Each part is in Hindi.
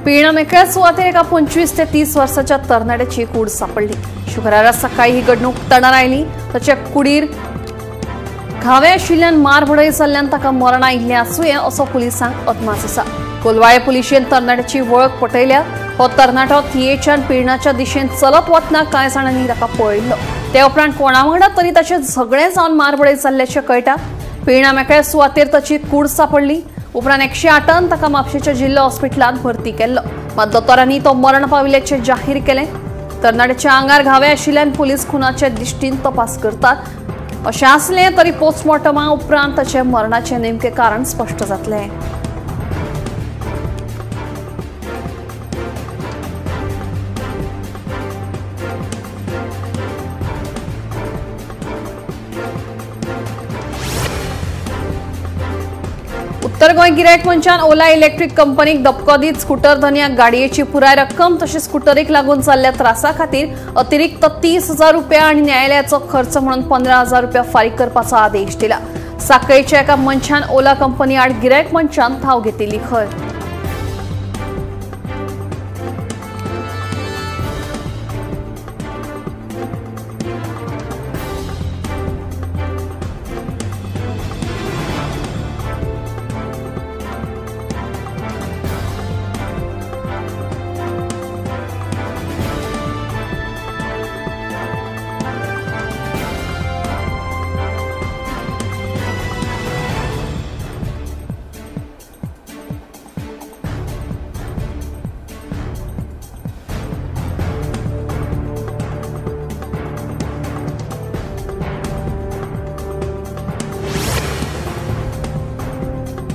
पेण मेकळ्या सुवातेर एका 25 ते 30 वर्साच्या तरणाट्याची कूड सापडली। शुक्रारा सकाळी ही घडणूक तणार आयली। ताच्या कुडीर घावे आशिल्ल्यान मारबडय जाल्ल्यान ताका मरण आयिल्लें आसूंये असो पुलिसांक अदमास आसा। कोलवाळे पुलिशेन तरणाट्याची वळख पटयल्या। हो तरणाटो थियेच्यान पेणाच्या दिशेन चलत वतना कांय जाणांनी ताका पळयल्लो। ते उपरांत कोणा वांगडा तरी ताचें झगडें जावन मारबडय जाल्ल्याचें कळटा। पेणा मेकळ्या सुवातेर ताची कूड सापडली। उपरांत 108 ताका म्हापशेच्या जिल्हा हॉस्पिटलांत भरती केल्लो। मात दोतोरांनी तो मरण पाविल्ल्याचें जाहीर केलें। तरणाट्याच्या आंगार घावे आशिल्ल्यान पुलीस खुनाचे दिश्टीन तपास करतात। अशें आसलें तरी पोस्टमॉर्टमा उपरांत ताचे मरणाचें नेमकें कारण स्पश्ट जातलें। उत्तर गोंय गिरायक मंचान ओला इलेक्ट्रिक कंपनीक दपको दीत स्कूटर धन्याक गाडयेची पुराय रक्कम तशेंच स्कूटरीक लागून जाल्ल्या त्रासा खातीर अतिरिक्त 30,000 रुपया आनी न्यायालयाचो खर्च म्हणून 15,000 रुपया फारीक करपाचो आदेश दिला। सांखळेच्या एका मंचान ओला कंपनी आड गिरायक मंचान धांव घेतिल्ली खंय।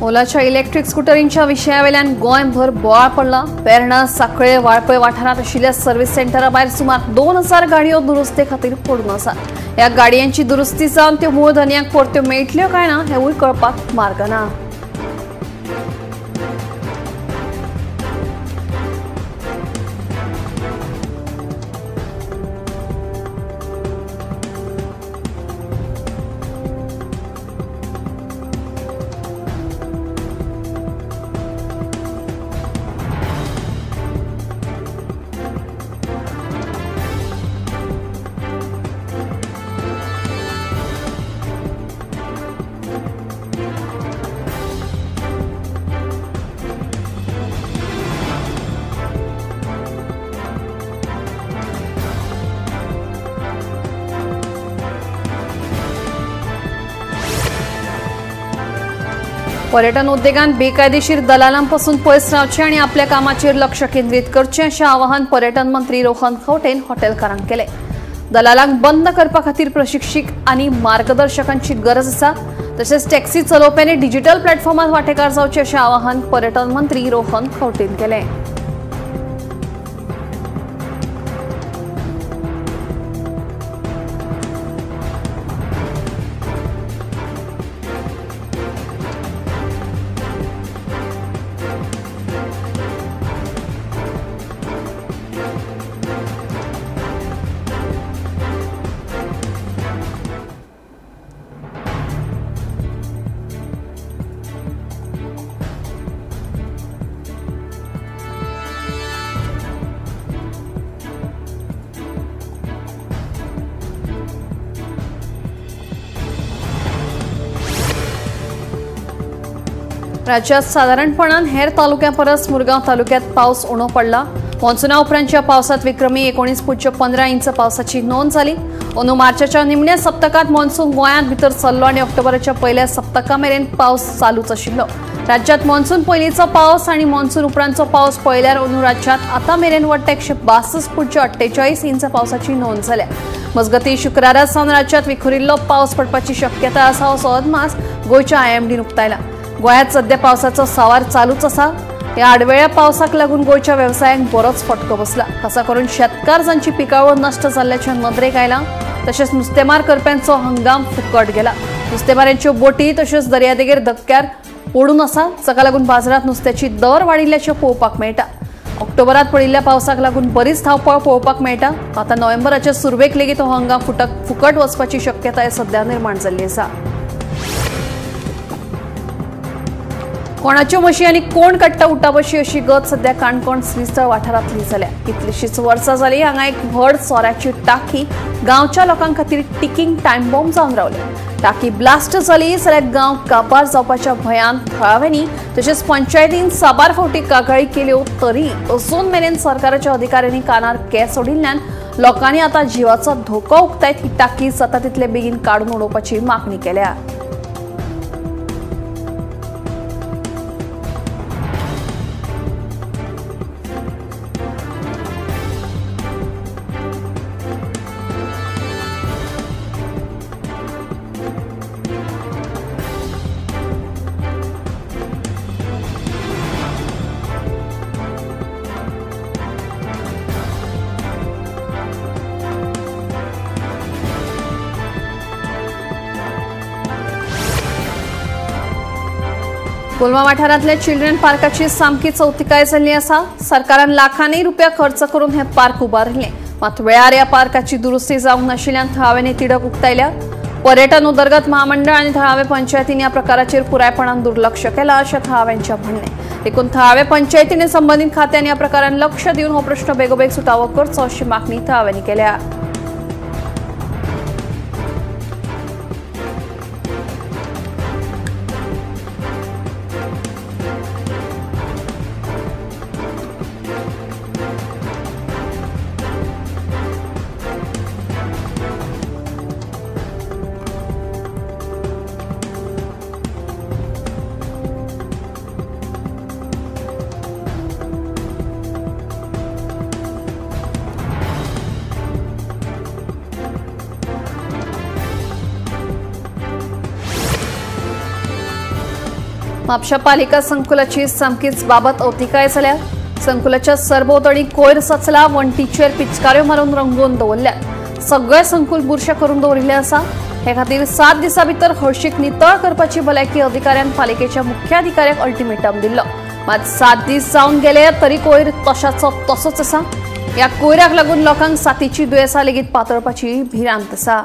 ओलाच्या इलेक्ट्रिक स्कूटरींच्या विशयावेल्यान गोंयभर बोवाळ पडला। पेरणा सांखळे वाळपय वाठारांत आशिल्ल्या सर्व्हिस सेंटरा भायर सुमार 2000 गाडयो दुरुस्ते खातीर पडून आसात। ह्या गाडयांची दुरुस्ती जावन त्यो मूळ धन्याक परत्यो मेळटल्यो काय ना हेवूय कळपाक मार्ग ना। पर्यटन उद्देगान बेकायदेशीर दलालांपासून पयस रावचें आनी आपल्या कामाचेर लक्ष केंद्रीत करचें अशें आवाहन पर्यटन मंत्री रोहन खंवटेन हॉटेलकारांक केलें। दलालांक बंद करपा खातीर प्रशिक्षक आनी मार्गदर्शकांची गरज आसा। तशेंच टॅक्सी चलोवप्यांनी डिजिटल प्लॅटफॉर्मात वांटेकार जावचें अशें आवाहन पर्यटन मंत्री रोहन खंवटेन केलें। राज्यात साधारणपणान हेर तालुक्यां परस मुरगांव तालुक्यात पावस उणो पडला। मॉन्सुना उपरांतच्या पावसात विक्रमी 19.15 इंच पावसाची नोंद जाली। अंदू मार्चाच्या निमण्या सप्तकात मॉन्सून गोंयांत भितर सरलो आनी ऑक्टोबराच्या पहिल्या सप्तका मेरेन पावस चालूच आशिल्लो। राज्यात मॉन्सून पयलींचो पावस आनी मॉन्सून उपरांतचो पावस पळयल्यार अंदू राज्यात आतां मेरेन वट्ट 162.48 इंच पावसाची नोंद जाल्या। मजगतीं शुक्रारा सावन राज्यात विखुरिल्लो पावस पडपाची शक्यताय आसा असो अदमास गोंयच्या आयएमडीन उक्तायला। गोंयांत सध्या पावसाचो सावार चालूच आसा। ह्या आडवेळ्या पावसाक लागून गोंयच्या वेवसायांक बरोच फटको बसला। खासा करून शेतकार जांची पिकावळ नश्ट जाल्ल्याचे नदरेक आयला। तशेंच नुस्तेमार करप्यांचो हंगाम फुकट गेला। नुस्तेमारांच्यो बोटी तशेंच दर्यादेगेर धक्क्यार पडून आसा, जाका लागून बाजारात नुस्त्याची दर वाडिल्ल्याचे पळोवपाक मेळटा। ऑक्टोबरात पडिल्ल्या पावसाक लागून बरीच धांवपळ पळोवपाक मेळटा। आता नोव्हेंबराच्या सुरवेक लेगीत हो हंगाम फुकट वचपाची शक्यताय सध्या निर्माण जाल्ली आसा। कोणाच्यो म्हशी आनी कोण काडटा उठाबशी अशी गत सध्या काणकोण श्रीस्थळ वाठारांतली जाल्या. कितलीशींच वर्सां जाली हांगा एक व्हड सोऱ्याची टाकी गांवच्या लोकां खातीर टिकींग टायम बॉम्ब जावन रावल्या. टाकी ब्लास्ट जाली जाल्यार गांव काबार जावपाच्या भंयान थळाव्यांनी तशेंच पंचायतीन साबार फावटी कागाळी केल्यो तरी अजून मेरेन सरकाराच्या अधिकाऱ्यांनी कानार केंस ओडिल्ल्यान लोकांनी आतां जिवाचो धोको उक्तायत ही टाकी जाता तितले बेगीन काडून उडोवपाची मागणी केल्या. कोलवा वाठारांतल्या चिल्ड्रन पार्काची सामकी चवथिकाय जाल्ली आसा. सरकारान लाखांनी रुपया खर्च करून हे पार्क उबारिल्ले, मात वेळार ह्या पार्काची दुरुस्ती जावंक नाशिल्ल्यान थळाव्यांनी तिडक उक्तायल्या. पर्यटन उदरगत महामंडळ आनी थळावे पंचायतीन ह्या प्रकाराचेर पुरायपणान दुर्लक्ष केलां अशें थळाव्यांचें म्हणणें. देखून थळावे पंचायतीन संबंधीत खात्यान ह्या प्रकारान लक्ष दिवन हो प्रश्न बेगोबेग सुटावो करचो अशी मागणी थळाव्यांनी केल्या. म्हापशा पालिका संकुलाची सामकीच बाबत अवतिकाय जाल्या. संकुलाच्या सरभोंवतणी कोयर सचला, वणटीचेर पिचकाऱ्यो मारून रंगोवन दवरल्या. सगळे संकुल बुरशें करून दवरिल्लें आसा. हे खातीर 7 दिसां भितर हळशीक नितळ करपाची भलायकी अधिकाऱ्यान पालिकेच्या मुख्याधिकाऱ्याक अल्टिमेटम दिल्लो. मात 7 दीस जावन गेले तरी कोयर तशाचो तसोच आसा. ह्या कोयराक लागून लोकांक साथीची दुयेंसां लेगीत पातळपाची भिरांत आसा.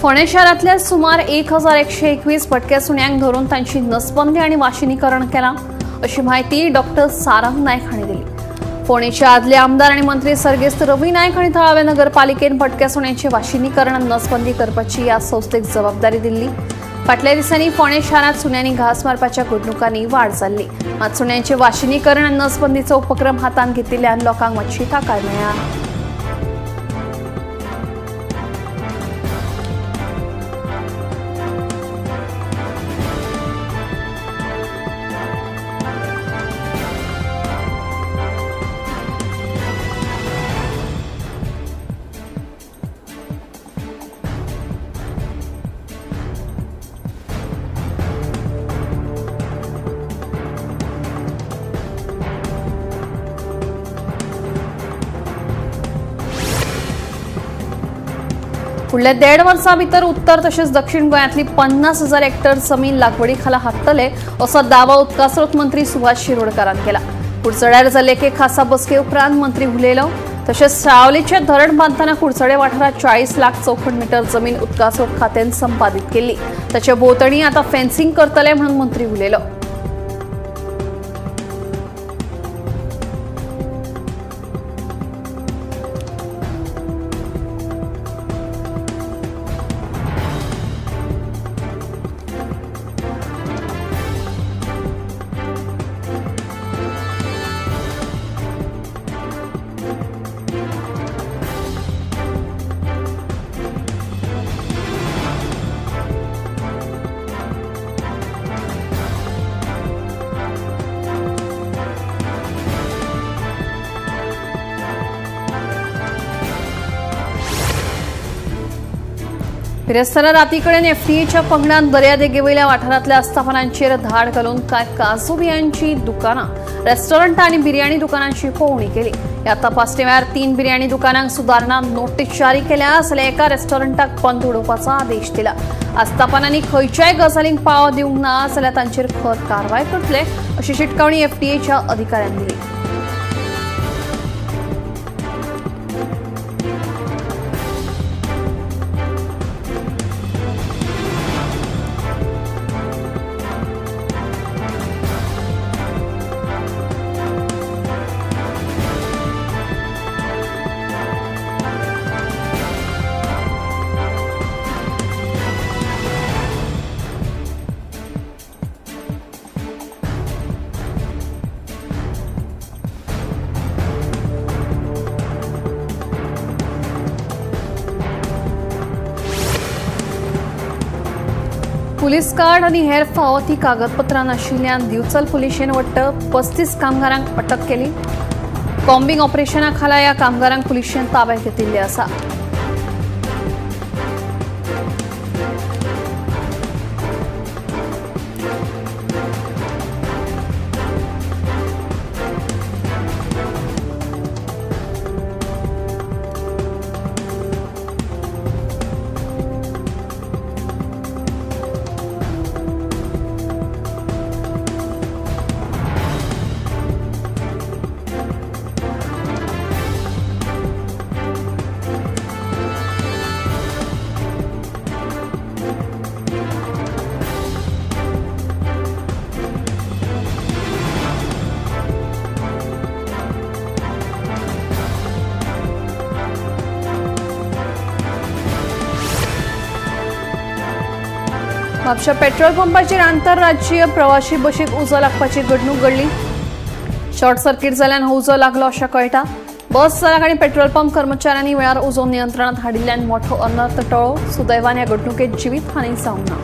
फोंडें शहरांतल्या सुमार 1121 भटक्या सुण्यांक धरून तांची नसबंदी आनी वाशिनीकरण केलां अशी म्हायती डॉ. सारंग नायक हांणी दिली. फोंडेंचे आदले आमदार आनी मंत्री सर्गेस्त रवी नायक हांणी थळावे नगरपालिकेन भटक्या सुण्यांचे वाशिनीकरण आनी नसबंदी करपाची ह्या संस्थेक जबाबदारी दिल्ली. फाटल्या दिसांनी फोंडें शारांत सुण्यांनी घास मारपाच्या घडणुकांनी वाड जाल्ली. मात सुण्यांचे वाशिनीकरण आनी नसबंदीचो उपक्रम हातांत घेतिल्ल्यान लोकांक मातशी थाकाय मेळ्ळ्या. फुडल्या 1.5 वर्सां भितर उत्तर तशेंच दक्षिण गोंयांतली 50,000 हेक्टर जमीन लागवडी खाला हाडटले असो दावो उदकास्रोत मंत्री सुभाष शिरोडकारान केला. कुडचड्यार जाल्ले एके खासा बसके उपरांत मंत्री उलयलो. तशेंच सावलीचे धरण बांदतना कुडचडे वाठारांत 40 लाख चौखण मीटर जमीन उदकास्रोत खात्यान संपादीत केल्ली. ताचे भोंवतणी आतां फेन्सिंग करतले म्हणून मंत्री उलयलो. फिरस्ताना राती कडेन एफटीएच्या पंगडान दर्यादेगेवयल्या वाठारांतल्या आस्थापनांचेर धाड घालून कांय काजू बियांची दुकानां, रेस्टॉरंटां आनी बिर्याणी दुकानांची पळोवणी केली. ह्या तपासणी वेळार 3 बिर्याणी दुकानांक सुदारणा नोटीस जारी केल्या जाल्यार एका रेस्टॉरंटाक बंद उडोवपाचो आदेश दिला. आस्थापनांनी खंयच्याय गजालींक पाळो दिवंक ना जाल्यार तांचेर खर कारवाय करतले अशी शिटकावणी एफटीएच्या अधिकाऱ्यांनी दिली. पुलीस कार्ड आनी हेर फावो ती कागदपत्रां नाशिल्ल्यान दिवचल पुलिशेन वट्ट 35 कामगारांक अटक केली. कॉम्बिंग ऑपरेशना खाला ह्या कामगारांक पुलिशेन ताब्यात घेतिल्ले आसा. म्हापशा पेट्रोल पंपाचेर आंतरराज्यीय प्रवासी बशीक उजो लागपाची घडणूक घडली. शॉर्ट सर्किट जाल्ल्यान हो उजो लागलो अशें कळटा. बस चालक आनी पेट्रोल पंप कर्मचाऱ्यांनी वेळार उजो नियंत्रणात हाडिल्ल्यान मोठो अनर्थ टळ्ळो. सुदैवान ह्या घडणुकेत जिवीत हानी जावंक ना.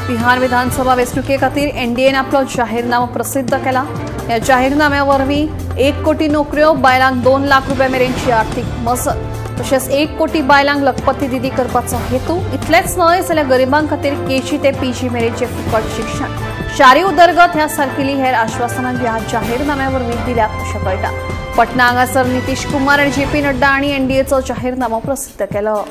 बिहार विधानसभा वेंचणुके खातीर एनडीएन आपलो जाहीरनामो प्रसिद्ध केला. ह्या जाहीरनाम्या वरवीं 1 कोटी नोकऱ्यो, बायलांक 2 लाख रुपया मेरेनची आर्थीक मजत, तशेंच 1 कोटी बायलांक लखपती दिदी करपाचो हेतू. इतलेंच न्हय जाल्यार गरिबांक खातीर केजी ते पीजी मेरेनचें फुकट शिक्षण, शारी उदरगत ह्या सारकिली हेर आश्वासनां ह्या जाहीरनाम्या वरवीं दिल्यात अशें कळटा. पटना हांगासर नितीश कुमार आनी जेपी नड्डा हांणी एनडीएचो जाहीरनामो प्रसिद्ध केलो.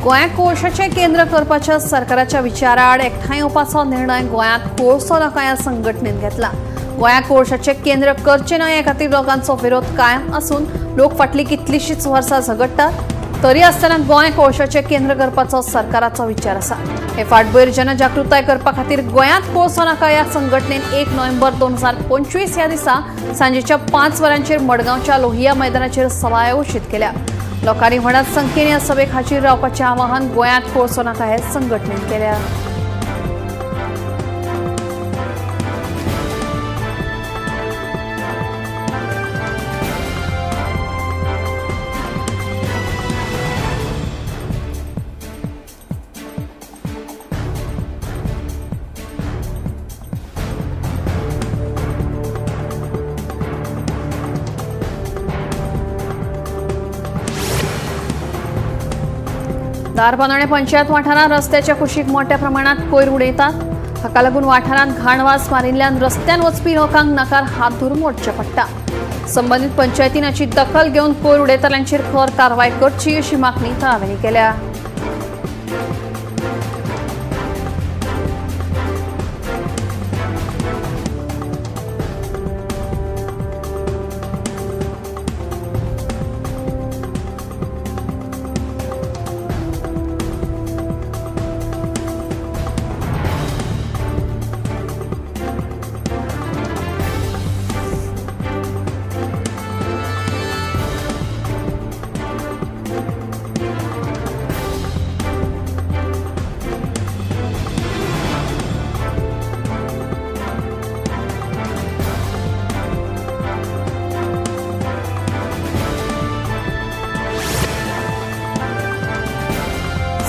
गोंयाक कोळशाचें केंद्र करपाच्या सरकाराच्या विचारा आड एकठांय येवपाचो निर्णय गोंयांत कोळसो नाका ह्या संघटनेन घेतला. गोंयाक कोळशाचें केंद्र करचें न्हय हे खातीर लोकांचो विरोध कायम आसून लोक फाटलीं कितलींशींच वर्सां झगडटात. तरी आसतना गोंय कोळशाचें केंद्र करपाचो सरकाराचो विचार आसा. हे फाटभुंयेर जनजागृताय करपा खातीर गोंयांत कोळसो नाका ह्या संघटनेन 1 नोव्हेंबर 2025 ह्या दिसा सांजेच्या 5 वरांचेर मडगांवच्या लोहिया मैदानाचेर सभा आयोजीत केल्या. लोकांनी व्हड संख्येन ह्या सभेक हाजीर रावपाचें आवाहन गोंयांत कोळसो नाका हे संघटनेन केल्या. दारबांदोडे पंचायत वाठारात रस्त्याच्या कुशीक मोठ्या प्रमाणात कोयर उडयतात। हाका लागून वाठारांत घाणवास मारिल्ल्यान रस्त्यान वचपी लोकांक नाकार हात धरून वचचें पडटा। संबंधित पंचायतीन हाची दखल घेवन कोयर उडयतल्यांचेर खर कारवाय करची अशी मागणी थळाव्यांनी केल्या।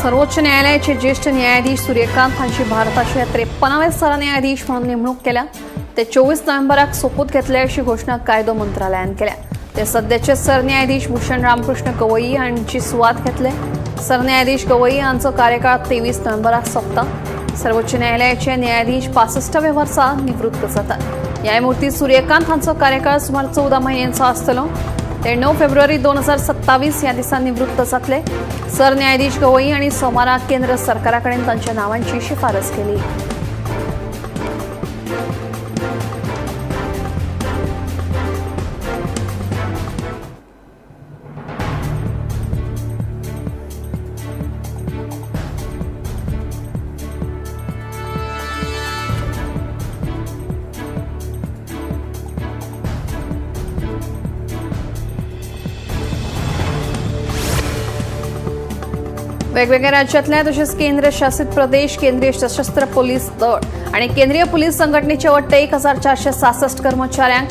सर्वोच्च न्यायालयाचे ज्येष्ठ न्यायाधीश सूर्यकांत हांची भारताचे 53वे सरन्यायाधीश म्हणून नेमणूक केल्या। ते 24 नोव्हेंबराक सोपूत घेतले अशी घोषणा कायदो मंत्रालयान केल्या। ते सध्याचे सरन्यायाधीश भूषण रामकृष्ण गवई हांची सुवात घेतले। सरन्यायाधीश गवई हांचो कार्यकाळ 23 नोव्हेंबराक सोंपता। सर्वोच्च न्यायालयाचे न्यायाधीश 65व्या वर्सा निवृत्त जातात। न्यायमूर्ती सूर्यकांत हांचो कार्यकाळ सुमार 14 म्हयन्यांचो आसतलो। ते 9 फेब्रुवारी 2027 ह्या दिसा निवृत्त जातले। सरन्यायाधीश गवई हांणी सोमाराक केंद्र सरकारा कडेन तांच्या नांवांची शिफारस केली। वेगवेगळ्या राज्यातल्या तसेच केंद्र शासित प्रदेश, केंद्रीय सशस्त्र पोलीस दळ आणि केंद्रीय पोलीस संघटनेचे वट्ट 1466 कर्मचाऱ्यांक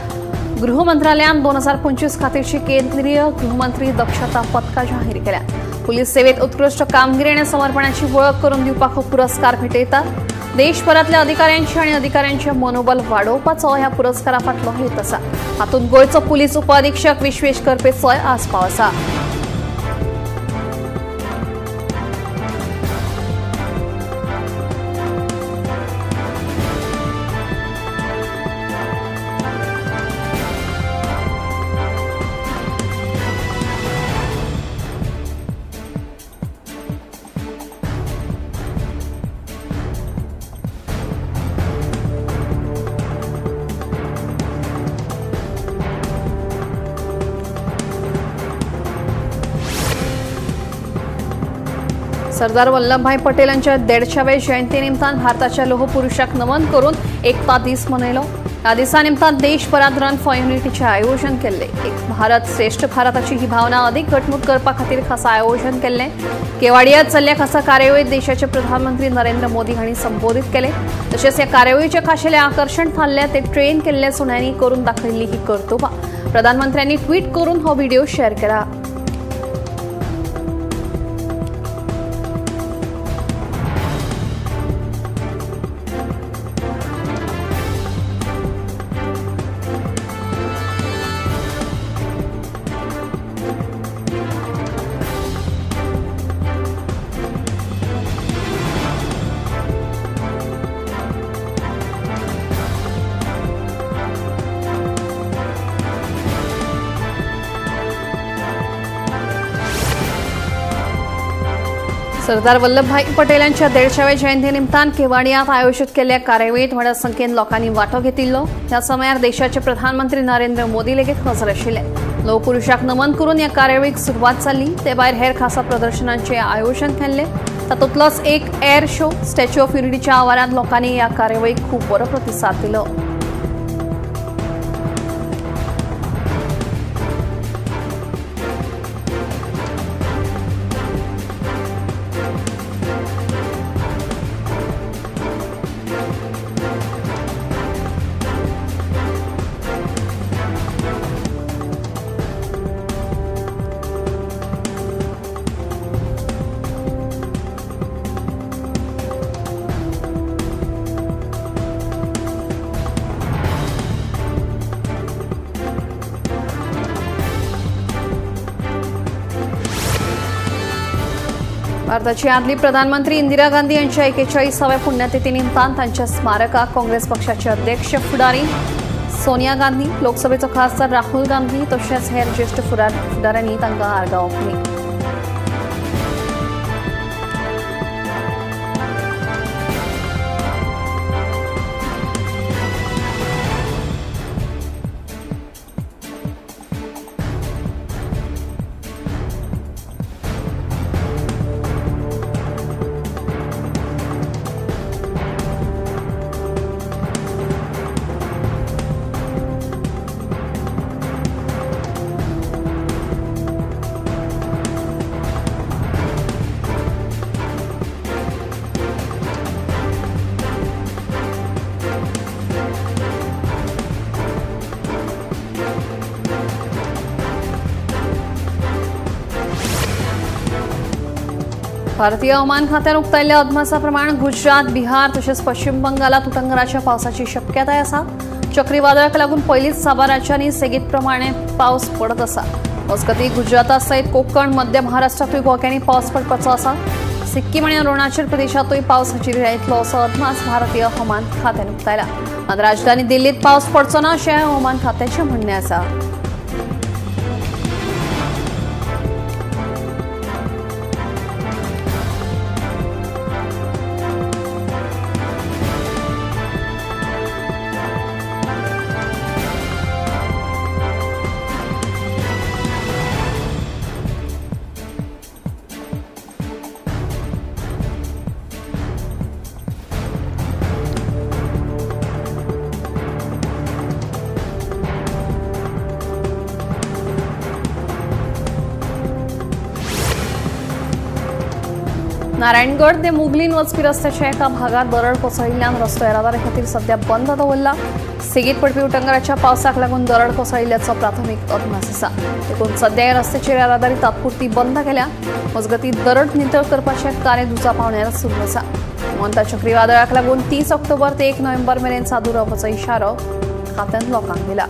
गृह मंत्रालयान 2025 खातीरची केंद्रीय गृहमंत्री दक्षता पदकां जाहीर केल्या। पोलीस सेवेत उत्कृष्ट कामगिरी आणि समर्पणाची वळख करून दिवपाक हो पुरस्कार भेटयतात। देशभरातल्या अधिकाऱ्यांचे आणि अधिकाऱ्यांचे मनोबल वाडोवपाचो ह्या पुरस्कारा फाटलो हेत आसा। हातूंत गोंयचो पोलीस उपअधीक्षक विश्वेश करपेचोय आस्पाव आसा। सरदार वल्लभभाई पटेल यांच्या 150व्या जयंती निमतान भारताच्या लोह पुरुषाक नमन करून एकता दीस मनयलो। ह्या दिसा निमतान देशभरात रन फॉर युनिटीचे आयोजन केले। एक भारत श्रेष्ठ भारताची ही भावना अधिक घटमूट करपा खातीर खासा आयोजन केले। केवाडियात चल्ल्या खासा कार्यावळीत देशाचे प्रधानमंत्री नरेंद्र मोदी हांणी संबोधित केले। तसेच ह्या कार्यावळीचे खाशेले आकर्षण थारले ते ट्रेन केल्ल्या सुण्यांनी करून दाखयल्ली ही कर्तुबा। प्रधानमंत्र्यांनी ट्विट करून हो व्हिडिओ शेअर केला। सरदार वल्लभभाई पटेल यांच्या 150व्या जयंती निमतान केवाडियात आयोजित केल्ल्या कार्यावळीत व्हड संख्येन लोकांनी वांटो घेतिल्लो। ह्या समयार देशाचे प्रधानमंत्री नरेंद्र मोदी लेगीत हजर आशिल्ले। लोह पुरुषाक नमन करून ह्या कार्यावळीक सुरवात जाल्ली। ते भायर हेर खासा प्रदर्शनांचे आयोजन केल्ले। तातूंतलोच एक एअर शो स्टॅच्यू ऑफ युनिटीच्या आवारांत लोकांनी ह्या कार्यावळीक खूब बरो प्रतिसाद दिलो। भारताची आदली प्रधानमंत्री इंदिरा गांधी यांच्या 41व्या पुण्यतिथी निमतान त्यांच्या स्मारकाक काँग्रेस पक्षाचे अध्यक्ष फुडारी सोनिया गांधी, लोकसभेचो खासदार राहुल गांधी तशेंच हेर ज्येष्ठ फुडाऱ्यांनी तांकां आर्गां ओंपली. भारतीय हवामान खात्यान उक्तायल्ल्या अदमासा प्रमाण गुजरात, बिहार तशेंच पश्चिम बंगालात उटंगराच्या पावसाची शक्यताय आसा. चक्रीवादळाक लागून पयलींच साबा राज्यांनी सेगीत प्रमाणे पावस पडत आसा. मजगतीं गुजराता सयत कोकण, मध्य महाराष्ट्रातूय गोक्यांनी पावस पडपाचो आसा. सिक्कीम आनी अरुणाचल प्रदेशातूय पावस हजेरी येतलो असो अदमास भारतीय हवामान खात्यान उक्तायला. मात राजधानी दिल्लीत पावस पडचो ना अशें हवामान खात्याचें म्हणणें आसा. नारायणगड ते मुगलीन वचपी रस्त्याच्या एका भागात दरड कोसळिल्ल्यान रस्तो येरादारी खातीर सध्या बंद दवरला. सेगीत पडपी उटंगराच्या पावसाक लागून दरड कोसळिल्ल्याचो प्राथमीक अदमास आसा. देखून सध्या ह्या रस्त्याचेर येरादारी तात्पुरती बंद केल्या. मजगतीं दरड नितळ करपाचें कार्य दुचापावण्यार सुरू आसा. मोंता चक्रीवादळाक लागून 30 ऑक्टोबर ते 1 नोव्हेंबर मेरेन सादूर रावपाचो इशारो खात्यान लोकांक दिला.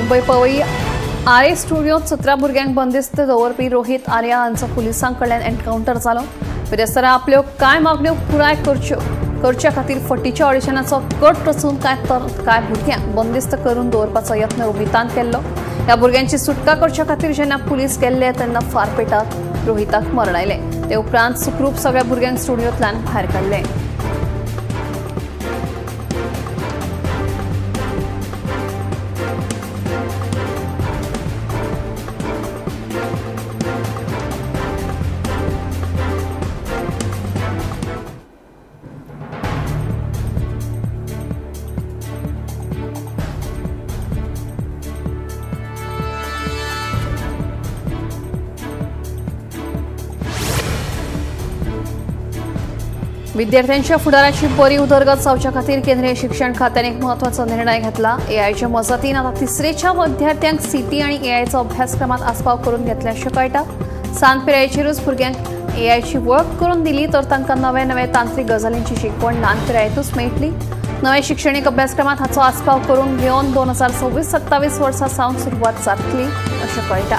मुंबई पवई आरे स्टुडियोत 17 भुरग्यांक बंदिस्त दवरपी रोहित आर्या हांचो पुलिसांकडल्यान एन्काउंटर जालो. बिरेस्तारा आपल्यो कांय मागण्यो पुराय करचे खातीर फटीच्या ऑडिशनाचो कट रचून कांय भुरग्यांक बंदिस्त करून दवरपाचो यत्न रोहितान केल्लो. ह्या भुरग्यांची सुटका करचे खातीर जेन्ना पुलीस गेल्ले तेन्ना फारपेटात रोहिताक मरणायले. ते उपरांत सुखरूप सगळ्या भुरग्यांक स्टुडियोंतल्यान भायर काडले. विद्यार्थ्यांच्या फुडाराची बरी उदरगत जावचे खातीर केंद्रीय शिक्षण खात्यान एक म्हत्वाचो निर्णय घेतला. एआयच्या मजतीन आता 3रीच्या विद्यार्थ्यांक सीटी आणि एआयचो अभ्यासक्रमात आस्पाव करून घेतले अशें कळटा. सांत पिरायेचेरूच भुरग्यांक एआयची वळख करून दिली तर तांकां नवे नवे तांत्रीक गजालींची शिकवण ल्हान पिरायेतूच मेळटली. नवे शिक्षणीक अभ्यासक्रमात हाचो आस्पाव करून घेवन 2026-27 वर्सा सावन सुरवात जातली अशें कळटा.